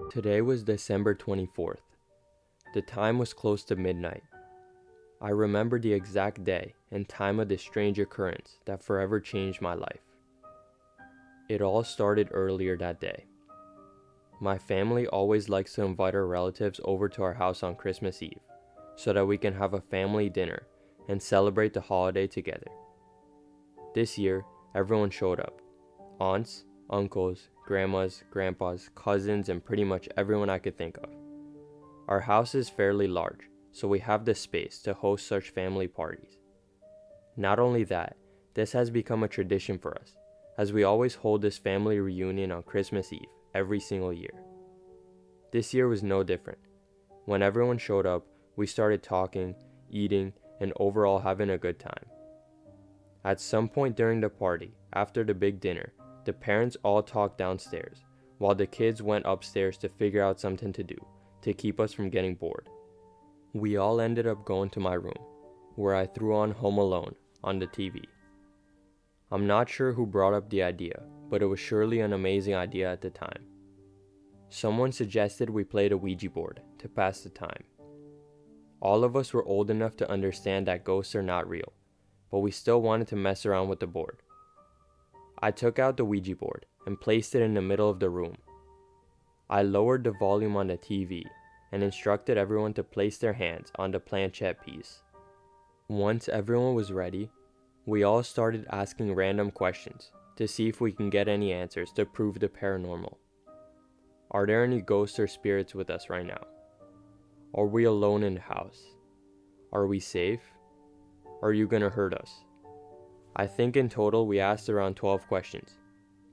Today was December 24th. The time was close to midnight. I remember the exact day and time of this strange occurrence that forever changed my life. It all started earlier that day. My family always likes to invite our relatives over to our house on Christmas Eve so that we can have a family dinner and celebrate the holiday together. This year, everyone showed up. Aunts, uncles, grandmas, grandpas, cousins, and pretty much everyone I could think of. Our house is fairly large, so we have the space to host such family parties. Not only that, this has become a tradition for us, as we always hold this family reunion on Christmas Eve every single year. This year was no different. When everyone showed up, we started talking, eating, and overall having a good time. At some point during the party, after the big dinner, the parents all talked downstairs, while the kids went upstairs to figure out something to do to keep us from getting bored. We all ended up going to my room, where I threw on Home Alone on the TV. I'm not sure who brought up the idea, but it was surely an amazing idea at the time. Someone suggested we played a Ouija board to pass the time. All of us were old enough to understand that ghosts are not real, but we still wanted to mess around with the board. I took out the Ouija board and placed it in the middle of the room. I lowered the volume on the TV and instructed everyone to place their hands on the planchette piece. Once everyone was ready, we all started asking random questions to see if we can get any answers to prove the paranormal. Are there any ghosts or spirits with us right now? Are we alone in the house? Are we safe? Are you gonna hurt us? I think in total we asked around 12 questions,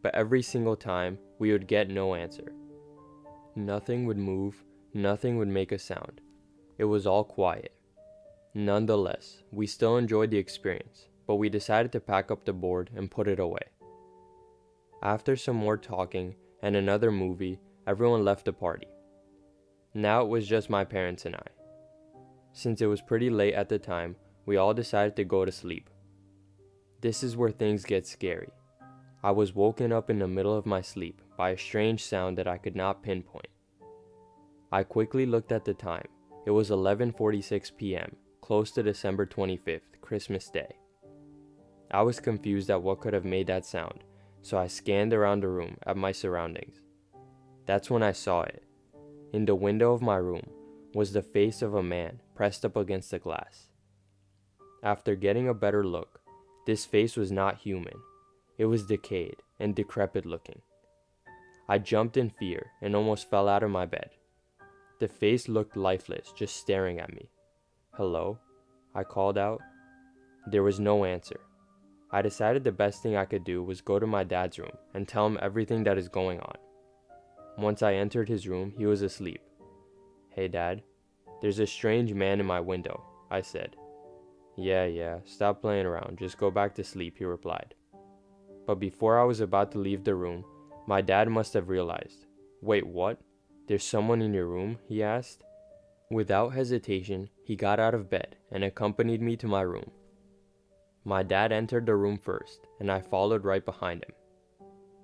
but every single time we would get no answer. Nothing would move, nothing would make a sound. It was all quiet. Nonetheless, we still enjoyed the experience, but we decided to pack up the board and put it away. After some more talking and another movie, everyone left the party. Now it was just my parents and I. Since it was pretty late at the time, we all decided to go to sleep. This is where things get scary. I was woken up in the middle of my sleep by a strange sound that I could not pinpoint. I quickly looked at the time. It was 11:46 p.m., close to December 25th, Christmas Day. I was confused at what could have made that sound, so I scanned around the room at my surroundings. That's when I saw it. In the window of my room was the face of a man pressed up against the glass. After getting a better look, this face was not human. It was decayed and decrepit looking. I jumped in fear and almost fell out of my bed. The face looked lifeless, just staring at me. "Hello?" I called out. There was no answer. I decided the best thing I could do was go to my dad's room and tell him everything that is going on. Once I entered his room, he was asleep. "Hey Dad, there's a strange man in my window," I said. Yeah, stop playing around, just go back to sleep," he replied. But before I was about to leave the room, my dad must have realized. "Wait, what? There's someone in your room?" he asked. Without hesitation, he got out of bed and accompanied me to my room. My dad entered the room first, and I followed right behind him.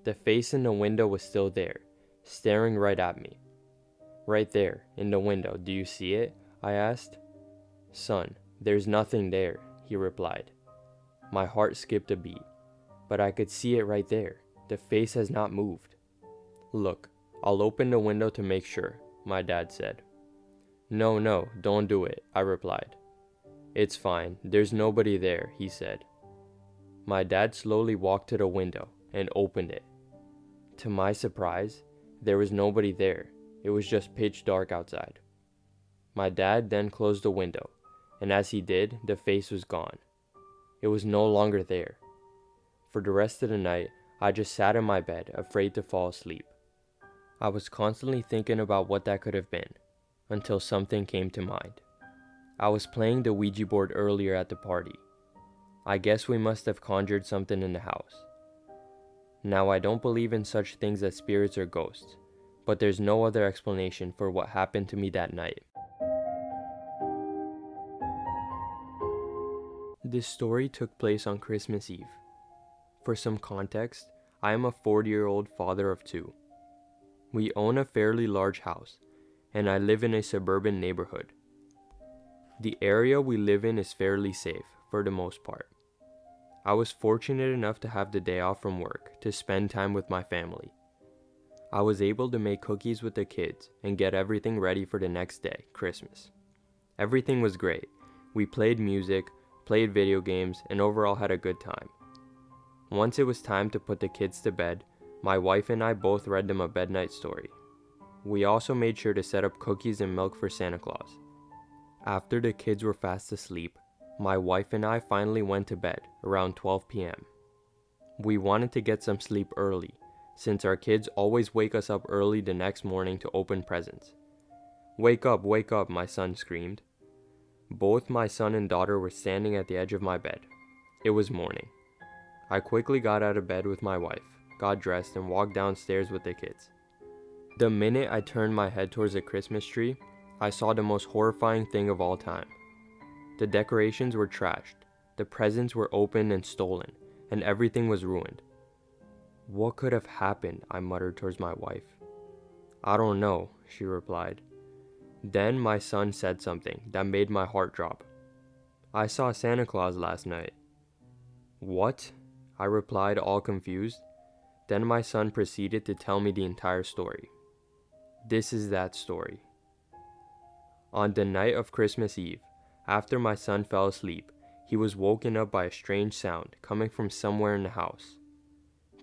The face in the window was still there, staring right at me. "Right there, in the window, do you see it?" I asked. "Son, there's nothing there," he replied. My heart skipped a beat, but I could see it right there. The face has not moved. "Look, I'll open the window to make sure," my dad said. No, don't do it," I replied. "It's fine, there's nobody there," he said. My dad slowly walked to the window and opened it. To my surprise, there was nobody there. It was just pitch dark outside. My dad then closed the window, and as he did, the face was gone. It was no longer there. For the rest of the night, I just sat in my bed, afraid to fall asleep. I was constantly thinking about what that could have been, until something came to mind. I was playing the Ouija board earlier at the party. I guess we must have conjured something in the house. Now, I don't believe in such things as spirits or ghosts, but there's no other explanation for what happened to me that night. This story took place on Christmas Eve. For some context, I am a 40-year-old father of two. We own a fairly large house, and I live in a suburban neighborhood. The area we live in is fairly safe, for the most part. I was fortunate enough to have the day off from work to spend time with my family. I was able to make cookies with the kids and get everything ready for the next day, Christmas. Everything was great. We played music, played video games, and overall had a good time. Once it was time to put the kids to bed, my wife and I both read them a bednight story. We also made sure to set up cookies and milk for Santa Claus. After the kids were fast asleep, my wife and I finally went to bed around 12 p.m. We wanted to get some sleep early, since our kids always wake us up early the next morning to open presents. Wake up, my son screamed. Both my son and daughter were standing at the edge of my bed. It was morning. I quickly got out of bed with my wife, got dressed, and walked downstairs with the kids. The minute I turned my head towards the Christmas tree, I saw the most horrifying thing of all time. The decorations were trashed, the presents were opened and stolen, and everything was ruined. What could have happened? I muttered towards my wife. I don't know, she replied. Then my son said something that made my heart drop. I saw Santa Claus last night. What? I replied, all confused. Then my son proceeded to tell me the entire story. This is that story. On the night of Christmas Eve, after my son fell asleep, he was woken up by a strange sound coming from somewhere in the house.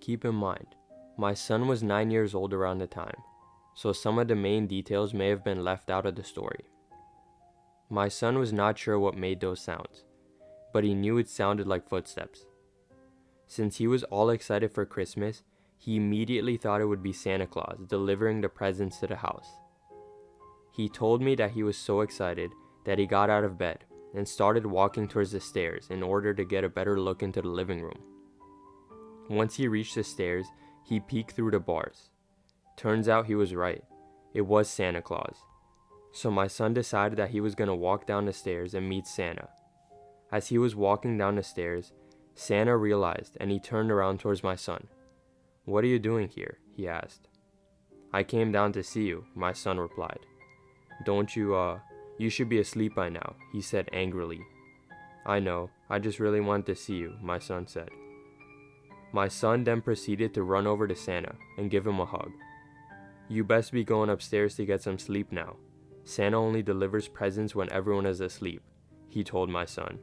Keep in mind, my son was 9 years old around the time, so some of the main details may have been left out of the story. My son was not sure what made those sounds, but he knew it sounded like footsteps. Since he was all excited for Christmas, he immediately thought it would be Santa Claus delivering the presents to the house. He told me that he was so excited that he got out of bed and started walking towards the stairs in order to get a better look into the living room. Once he reached the stairs, he peeked through the bars. Turns out he was right. It was Santa Claus. So my son decided that he was going to walk down the stairs and meet Santa. As he was walking down the stairs, Santa realized and he turned around towards my son. What are you doing here? He asked. I came down to see you, my son replied. Don't you should be asleep by now, he said angrily. I know, I just really wanted to see you, my son said. My son then proceeded to run over to Santa and give him a hug. You best be going upstairs to get some sleep now. Santa only delivers presents when everyone is asleep, he told my son.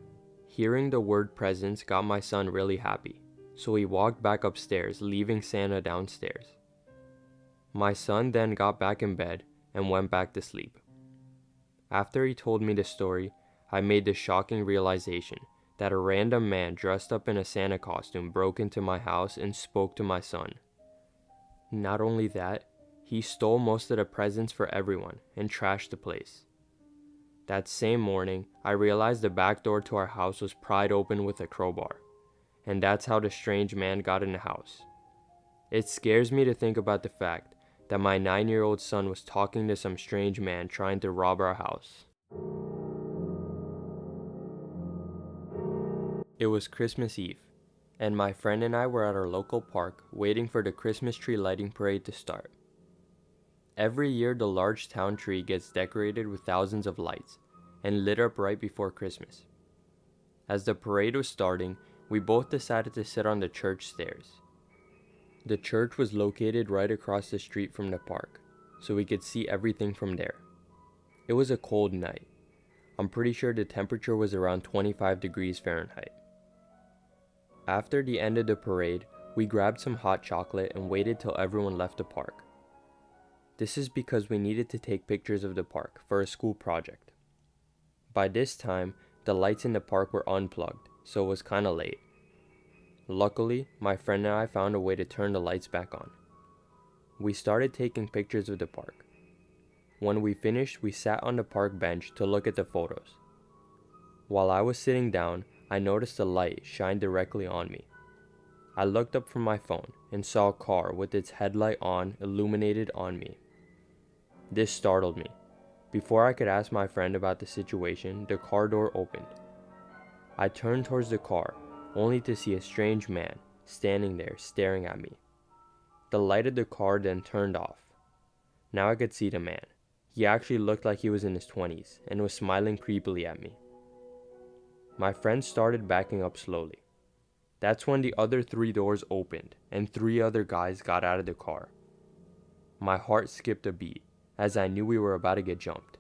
Hearing the word presents got my son really happy, so he walked back upstairs, leaving Santa downstairs. My son then got back in bed and went back to sleep. After he told me the story, I made the shocking realization that a random man dressed up in a Santa costume broke into my house and spoke to my son. Not only that, he stole most of the presents for everyone and trashed the place. That same morning, I realized the back door to our house was pried open with a crowbar, and that's how the strange man got in the house. It scares me to think about the fact that my 9-year-old son was talking to some strange man trying to rob our house. It was Christmas Eve, and my friend and I were at our local park waiting for the Christmas tree lighting parade to start. Every year the large town tree gets decorated with thousands of lights and lit up right before Christmas. As the parade was starting, we both decided to sit on the church stairs. The church was located right across the street from the park, so we could see everything from there. It was a cold night. I'm pretty sure the temperature was around 25 degrees Fahrenheit. After the end of the parade, we grabbed some hot chocolate and waited till everyone left the park. This is because we needed to take pictures of the park for a school project. By this time, the lights in the park were unplugged, so it was kinda late. Luckily, my friend and I found a way to turn the lights back on. We started taking pictures of the park. When we finished, we sat on the park bench to look at the photos. While I was sitting down, I noticed a light shine directly on me. I looked up from my phone and saw a car with its headlight on illuminated on me. This startled me. Before I could ask my friend about the situation, the car door opened. I turned towards the car, only to see a strange man standing there staring at me. The light of the car then turned off. Now I could see the man. He actually looked like he was in his 20s and was smiling creepily at me. My friend started backing up slowly. That's when the other 3 doors opened and 3 other guys got out of the car. My heart skipped a beat as I knew we were about to get jumped.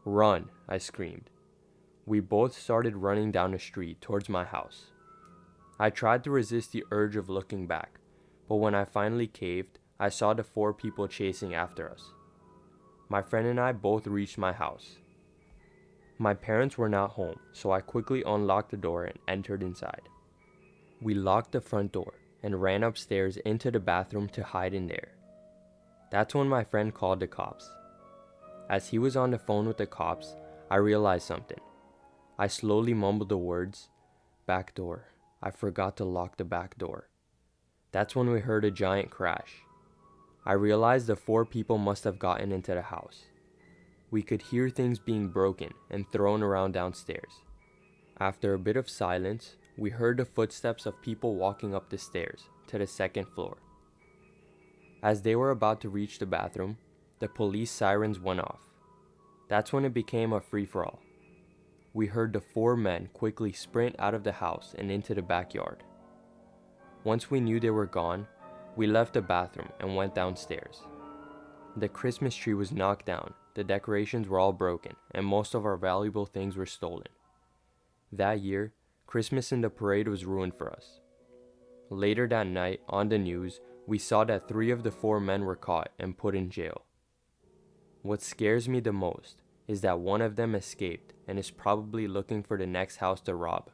"Run," I screamed. We both started running down the street towards my house. I tried to resist the urge of looking back, but when I finally caved, I saw the 4 people chasing after us. My friend and I both reached my house. My parents were not home, so I quickly unlocked the door and entered inside. We locked the front door and ran upstairs into the bathroom to hide in there. That's when my friend called the cops. As he was on the phone with the cops, I realized something. I slowly mumbled the words, "Back door. I forgot to lock the back door." That's when we heard a giant crash. I realized the 4 people must have gotten into the house. We could hear things being broken and thrown around downstairs. After a bit of silence, we heard the footsteps of people walking up the stairs to the 2nd floor. As they were about to reach the bathroom, the police sirens went off. That's when it became a free-for-all. We heard the 4 men quickly sprint out of the house and into the backyard. Once we knew they were gone, we left the bathroom and went downstairs. The Christmas tree was knocked down, the decorations were all broken, and most of our valuable things were stolen. That year, Christmas in the parade was ruined for us. Later that night, on the news, we saw that 3 of the 4 men were caught and put in jail. What scares me the most is that one of them escaped and is probably looking for the next house to rob.